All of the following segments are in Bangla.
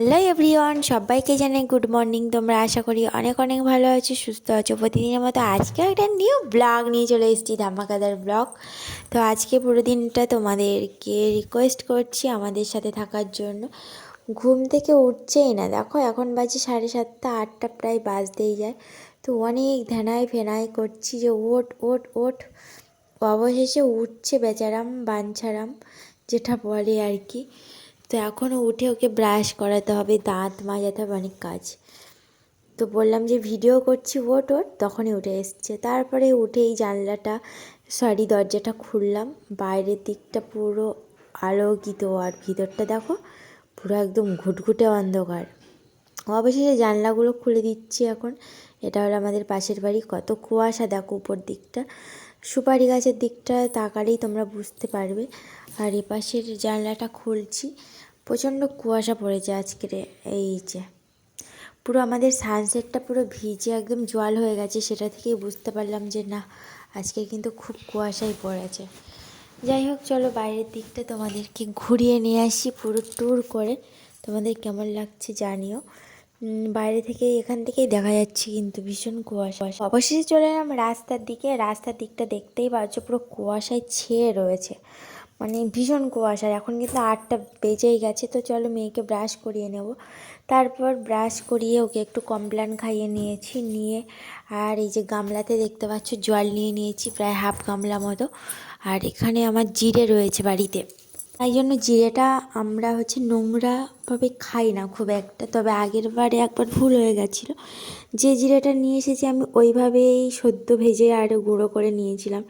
হ্যালো এভরিওয়ান, সবাইকে জানাই গুড মর্নিং। তোমরা আশা করি অনেক অনেক ভালো আছো, সুস্থ আছো। প্রতিদিনের মতো আজকে একটা নিউ ব্লগ নিয়ে চলে এসেছি, ধামাকাদার ব্লগ। তো আজকে পুরো দিনটা তোমাদেরকে রিকোয়েস্ট করছি আমাদের সাথে থাকার জন্য। ঘুম থেকে উঠছেই না, দেখো এখন বাজে 7:30, 8টা প্রায় বাজতেই যায়। তো অনেক ধ্যানাই ফেনাই করছি যে ওঠ ওঠ ওঠ। অবশেষে উঠছে বেচারাম বাঞ্ছারাম, যেটা বলে আর কি। তো এখনও উঠে ওকে ব্রাশ করাতে হবে, দাঁত মাজাতে হবে, অনেক কাজ। তো বললাম যে ভিডিও করছি, ওট ওট, তখনই উঠে এসছে। তারপরে উঠেই দরজাটা খুললাম। বাইরের দিকটা পুরো আলোকিত, আর ভিতরটা দেখো পুরো একদম ঘুটঘুটে অন্ধকার। অবশেষে জানলাগুলো খুলে দিচ্ছি এখন। এটা হলো আমাদের পাশের বাড়ি, কত কুয়াশা দেখো উপর দিকটা। সুপারি গাছের দিকটা তাকালেই তোমরা বুঝতে পারবে। আর এপাশের জানলাটা খুলছি, প্রচণ্ড কুয়াশা পড়েছে আজকের। এই যে পুরো আমাদের সানসেটটা পুরো ভিজে একদম জল হয়ে গেছে, সেটা থেকেই বুঝতে পারলাম যে না, আজকে কিন্তু খুব কুয়াশাই পড়েছে। যাই হোক, চলো বাইরের দিকটা তোমাদেরকে ঘুরিয়ে নিয়ে আসি পুরো ট্যুর করে। তোমাদের কেমন লাগছে জানিও। বাইরে থেকে এখান থেকেই দেখা যাচ্ছে কিন্তু ভীষণ কুয়াশা। অবশেষে চলে এলাম রাস্তার দিকে। রাস্তার দিকটা দেখতেই পাচ্ছ পুরো কুয়াশায় ছেয়ে রয়েছে, মানে ভীষণ কুয়াশা। এখন কিন্তু 8টা বেজেই গেছে। তো চলো মেয়েকে ব্রাশ করিয়ে নেব। তারপর ব্রাশ করিয়ে ওকে একটু কমপ্ল্যান খাইয়ে নিয়েছি, নিয়ে আর এই যে গামলাতে দেখতে পাচ্ছ জল নিয়ে নিয়েছি, প্রায় হাফ গামলা মতো। আর এখানে আমার জিরে রয়েছে বাড়িতে, তাই জন্য জিরেটা আমরা নোংরাভাবে খাই না খুব একটা। তবে আগের বারে একবার ভুল হয়ে গেছিলো, যে জিরেটা নিয়ে এসেছি আমি ওইভাবেই সদ্য ভেজে আর গুঁড়ো করে নিয়েছিলাম।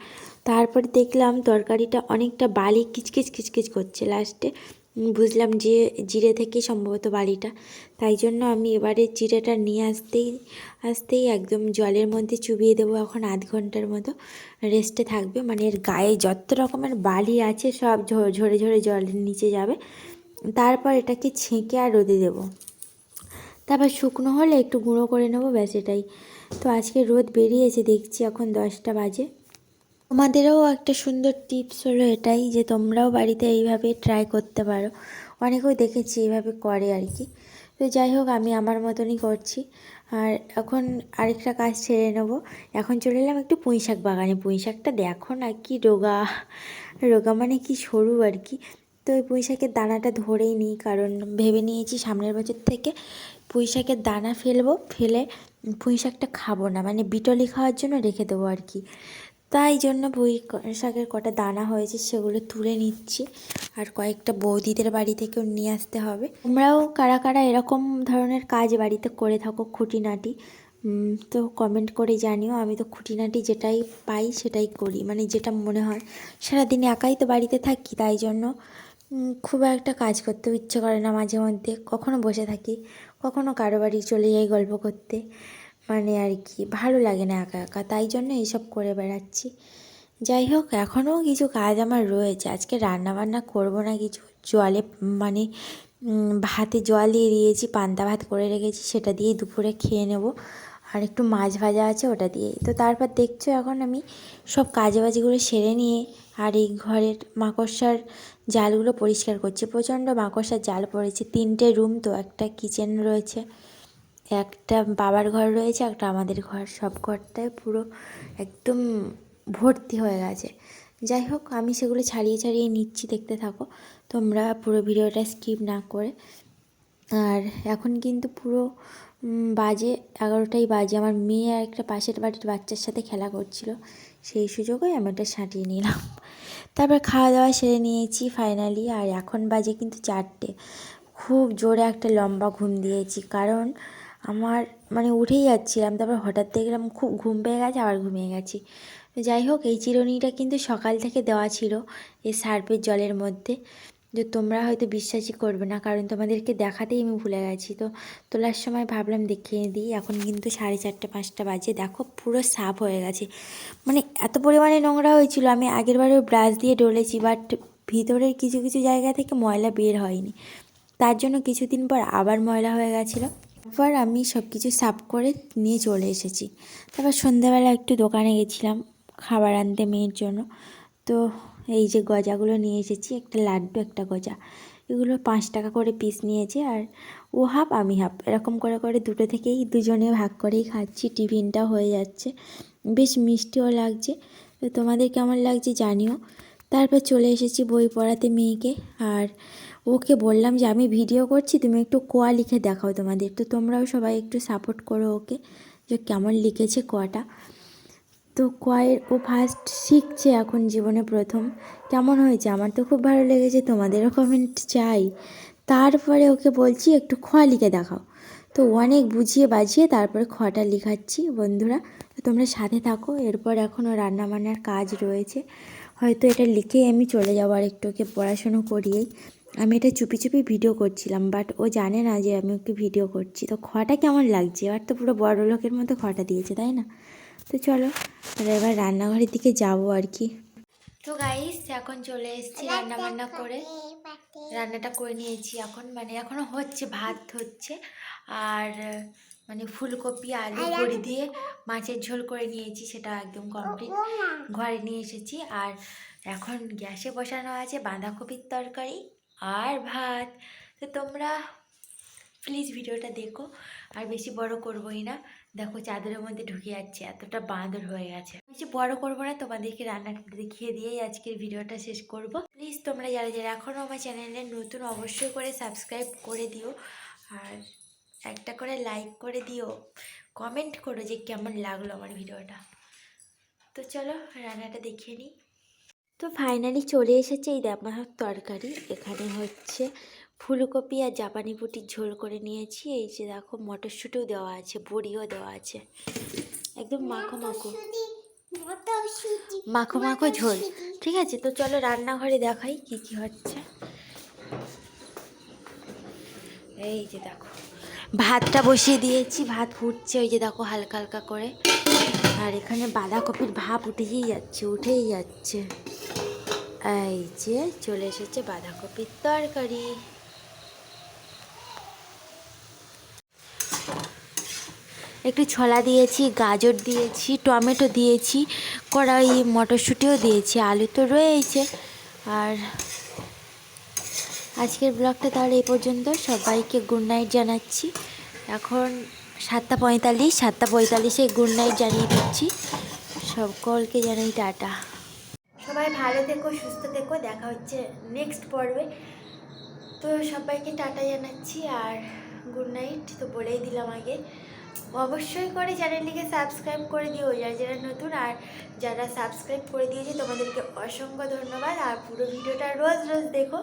তারপর দেখলাম তরকারিটা অনেকটা বালি কিচকিচ কিচকিচ করছে। লাস্টে বুঝলাম যে জিরে থেকে সম্ভবত বালিটা। তাই জন্য আমি এবারে জিরেটা নিয়ে আসতেই একদম জলের মধ্যে চুবিয়ে দেবো। এখন আধ ঘন্টার মতো রেস্টে থাকবে, মানে এর গায়ে যত রকমের বালি আছে সব ঝরে ঝরে জলের নিচে যাবে। তারপর এটাকে ছেঁকে আর রোদে দেবো। তারপর শুকনো হলে একটু গুঁড়ো করে নেবো, ব্যাস এটাই। তো আজকে রোদ বেরিয়েছে দেখছি, এখন 10টা বাজে। তোমাদেরও একটা সুন্দর টিপস হলো এটাই, যে তোমরাও বাড়িতে এইভাবে ট্রাই করতে পারো। অনেকেও দেখেছি এইভাবে করে আর কি। তো যাই হোক, আমি আমার মতনই করছি। আর এখন আরেকটা কাজ ছেড়ে নেবো। এখন চলে এলাম একটু পুঁই শাক বাগানে। পুঁই শাকটা দেখো না কি রোগা রোগা, মানে কি সরু আর কি। তো ওই পুঁই শাকের দানাটা ধরেই নিই, কারণ ভেবে নিয়েছি সামনের বছর থেকে পুঁই শাকের দানা ফেলে পুঁই শাকটা খাবো না, মানে বিটলি খাওয়ার জন্য রেখে দেবো আর কি। তাই জন্য পুঁই শাকের কটা দানা হয়েছে সেগুলো তুলে নিচ্ছি। আর কয়েকটা বৌদিদের বাড়ি থেকেও নিয়ে আসতে হবে। তোমরাও কারা কারা এরকম ধরনের কাজ বাড়িতে করে থাকো খুঁটিনাটি, তো কমেন্ট করে জানিও। আমি তো খুঁটিনাটি যেটাই পাই সেটাই করি, মানে যেটা মনে হয়। সারাদিন একাই তো বাড়িতে থাকি, তাই জন্য খুব একটা কাজ করতেও ইচ্ছে করে না। মাঝে মধ্যে কখনো বসে থাকি, কখনো কারো বাড়ি চলে যাই গল্প করতে, মানে আর কি ভালো লাগে না একা একা, তাই জন্য এইসব করে বেড়াচ্ছি। যাই হোক, এখনও কিছু কাজ আমার রয়েছে। আজকে রান্না বান্না করবো না কিছু, জলে মানে ভাতে জল দিয়ে দিয়েছি, পান্তা ভাত করে রেখেছি, সেটা দিয়েই দুপুরে খেয়ে নেব। আর একটু মাছ ভাজা আছে, ওটা দিয়েই। তো তারপর দেখছো এখন আমি সব কাজবাজগুলো সেরে নিয়ে আর এই ঘরের মাকড়সার জালগুলো পরিষ্কার করছি। প্রচণ্ড মাকড়সার জাল পড়েছে। 3টে রুম তো, একটা কিচেন রয়েছে, একটা বাবার ঘর রয়েছে, একটা আমাদের ঘর। সব ঘরটায় পুরো একদম ভর্তি হয়ে গেছে। যাই হোক, আমি সেগুলো ছাড়িয়ে ছাড়িয়ে নিচ্ছি, দেখতে থাকো তোমরা পুরো ভিডিওটা স্কিপ না করে। আর এখন কিন্তু পুরো বাজে 11টাই বাজে। আমার মেয়ে আর একটা পাশের বাড়ির বাচ্চার সাথে খেলা করছিল, সেই সুযোগে আমি এটা সাঁটিয়ে নিলাম। তারপর খাওয়া দাওয়া সেরে নিয়েছি ফাইনালি। আর এখন বাজে কিন্তু 4টে। খুব জোরে একটা লম্বা ঘুম দিয়েছি, কারণ আমার মানে উঠেই যাচ্ছিলাম, তারপর হঠাৎ দেখলাম খুব ঘুম পেয়ে গেছে, আবার ঘুমিয়ে গেছি। তো যাই হোক, এই চিরুনিটা কিন্তু সকাল থেকে দেওয়া ছিল এই সার্ফের জলের মধ্যে। যে তোমরা হয়তো বিশ্বাসই করবে না, কারণ তোমাদেরকে দেখাতেই আমি ভুলে গেছি। তো তোলার সময় ভাবলাম দেখিয়ে দিই। এখন কিন্তু 4:30 5টা বাজে, দেখো পুরো সাফ হয়ে গেছে। মানে এত পরিমাণে নোংরা হয়েছিল, আমি আগেরবারও ব্রাশ দিয়ে ডলেছি, বাট ভিতরের কিছু কিছু জায়গা থেকে ময়লা বের হয়নি, তার জন্য কিছুদিন পর আবার ময়লা হয়ে গেছিলো। তারপর আমি সব কিছু সাফ করে নিয়ে চলে এসেছি। তারপর সন্ধ্যাবেলা একটু দোকানে গেছিলাম খাবার আনতে মেয়ের জন্য। তো এই যে গজাগুলো নিয়ে এসেছি, একটা লাড্ডু একটা গজা, এগুলো 5 টাকা করে পিস নিয়েছে। আর ও হাফ আমি হাফ, এরকম করে করে দুটো থেকেই দুজনে ভাগ করেই খাচ্ছি। টিফিনটা হয়ে যাচ্ছে, বেশ মিষ্টিও লাগছে। তো তোমাদের কেমন লাগছে জানিও। তারপর চলে এসেছি বই পড়াতে মেয়েকে, আর ওকে বললাম যে আমি ভিডিও করছি, তুমি একটু কোয়া লিখে দেখাও তোমাদের। তো তোমরাও সবাই একটু সাপোর্ট করো ওকে, যে কেমন লিখেছে কোয়াটা। তো কোয়ের ও ফার্স্ট শিখছে এখন জীবনে প্রথম। কেমন হয়েছে? আমার তো খুব ভালো লেগেছে, তোমাদেরও কমেন্ট চাই। তারপরে ওকে বলছি একটু খোয়া লিখে দেখাও। তো অনেক বুঝিয়ে বাজিয়ে তারপরে খটা লিখাচ্ছি বন্ধুরা। তো তোমরা সাথে থাকো। এরপর এখনও রান্নাবান্নার কাজ রয়েছে, হয়তো এটা লিখেই আমি চলে যাবো আর একটু ওকে পড়াশুনো করিয়েই। আমি এটা চুপি চুপি ভিডিও করছিলাম, বাট ও জানে না যে আমি ওকে ভিডিও করছি। তো খটা কেমন লাগছে? এবার তো পুরো বড় লোকের মতো খটা দিয়েছে, তাই না? তো চলো এবার রান্নাঘরের দিকে যাবো আর কি। তো গাইস এখন চলে এসেছি রান্না বান্না করে, রান্নাটা করে নিয়েছি। এখন মানে এখনও হচ্ছে, ভাত হচ্ছে, আর মানে ফুলকপি আলু বড়ি দিয়ে মাছের ঝোল করে নিয়েছি, সেটা একদম কমপ্লিট ঘরে নিয়ে এসেছি। আর এখন গ্যাসে বসানো আছে বাঁধাকপির তরকারি আর ভাত। তো তোমরা প্লিজ ভিডিওটা দেখো, আর বেশি বড় করবোই না। দেখো চাদরের মধ্যে ঢুকে যাচ্ছে, এতটা বাঁদর হয়ে গেছে। বেশি বড় করবো না, তোমাদেরকে রান্নাটা দেখিয়ে দিয়েই আজকের ভিডিওটা শেষ করব। প্লিজ তোমরা যারা যারা এখনও আমার চ্যানেলে নতুন, অবশ্যই করে সাবস্ক্রাইব করে দিও, আর একটা করে লাইক করে দিও, কমেন্ট করো যে কেমন লাগলো আমার ভিডিওটা। তো চলো রান্নাটা দেখিয়ে নিই। তো ফাইনালি চলে এসেছে এই দেমার তরকারি। এখানে হচ্ছে ফুলকপি আর জাপানি পুটির ঝোল করে নিয়েছি। এই যে দেখো মটরশুঁটিও দেওয়া আছে, বড়িও দেওয়া আছে, একদম মাখো মাখো মাখো মাখো ঝোল। ঠিক আছে, তো চলো রান্নাঘরে দেখাই কি কি হচ্ছে। এই যে দেখো ভাতটা বসিয়ে দিয়েছি, ভাত ফুটছে, ওই যে দেখো হালকা হালকা করে। আর এখানে বাঁধাকপির ভাপ উঠেই যাচ্ছে, উঠেই যাচ্ছে। এই যে চলে এসেছে বাঁধাকপির তরকারি। একটু ছোলা দিয়েছি, গাজর দিয়েছি, টমেটো দিয়েছি, কড়াই মটরশুঁটিও দিয়েছি, আলু তো রয়েছে। আর আজকের ব্লগটা তাহলে এই পর্যন্ত। সবাইকে গুড নাইট জানাচ্ছি। এখন 7:45, 7:45-এ গুড নাইট জানিয়ে দিচ্ছি। সকলকে জানাই টাটা। সবাই ভালো থেকো, সুস্থ থেকো, দেখা হচ্ছে নেক্সট পর্বে। তো সবাইকে টাটা জানাচ্ছি আর গুড নাইট তো বলেই দিলাম আগে। অবশ্যই করে চ্যানেলটিকে সাবস্ক্রাইব করে দিও যারা যারা নতুন, আর যারা সাবস্ক্রাইব করে দিয়েছে তোমাদেরকে অসংখ্য ধন্যবাদ। আর পুরো ভিডিওটা রোজ রোজ দেখো।